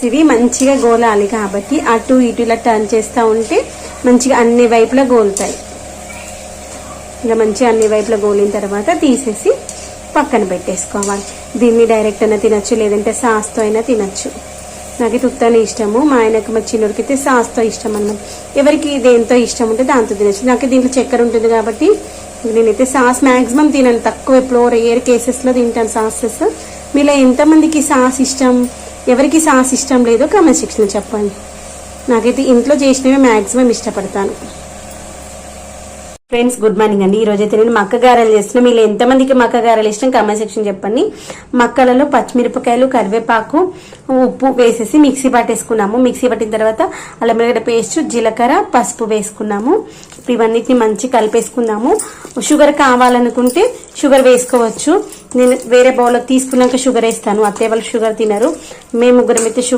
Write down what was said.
ఇవి మంచిగా గోలాలి కాబట్టి అటు ఇటు ఇలా టర్న్ చేస్తూ ఉంటే మంచిగా అన్ని వైపులా గోలుతాయి. ఇలా మంచిగా అన్ని వైపులా గోలిన తర్వాత తీసేసి పక్కన పెట్టేసుకోవాలి. దీన్ని డైరెక్ట్ అయినా తినచ్చు, లేదంటే సాస్తో అయినా తినచ్చు. నాకు తుత్తనే ఇష్టము, మా ఆయనకు మా చిన్నోడికి అయితే సాస్తో ఇష్టం అన్నమాట. ఎవరికి దేంతో ఇష్టం ఉంటే దాంతో తినచ్చు. నాకు దీంట్లో చక్కెర ఉంటుంది కాబట్టి నేనైతే సాస్ మ్యాక్సిమం తినను, తక్కువ ఎప్పుడో రేర్ కేసెస్లో తింటాను సాసెస్. మీలో ఎంతమందికి సాస్ ఇష్టం, ఎవరికి సాస్ ఇష్టం లేదో కామెంట్ సెక్షన్లో చెప్పండి. నాకైతే ఇంట్లో చేసినవే మ్యాక్సిమం ఇష్టపడతాను. ఫ్రెండ్స్ గుడ్ మార్నింగ్ అండి. ఈ రోజు అయితే నేను మక్క గారెలు చేస్తున్నా. మీరు ఎంతమందికి మక్క గారెలు ఇష్టం కామెంట్ సెక్షన్ చెప్పండి. మక్కలలో పచ్చిమిరపకాయలు, కరివేపాకు, ఉప్పు వేసేసి మిక్సీ పట్టేసుకున్నాము. మిక్సీ పట్టిన తర్వాత అల్లం వెల్లిగడ్డ పేస్ట్, జీలకర్ర, పసుపు వేసుకున్నాము. ఇవన్నిటిని మంచి కలిపేసుకున్నాము. షుగర్ కావాలనుకుంటే షుగర్ వేసుకోవచ్చు. నేను వేరే బౌల్లో తీసుకున్నాక షుగర్ వేస్తాను. అత్తయ్య వాళ్ళు షుగర్ తినరు, మేము ముగ్గురం అయితే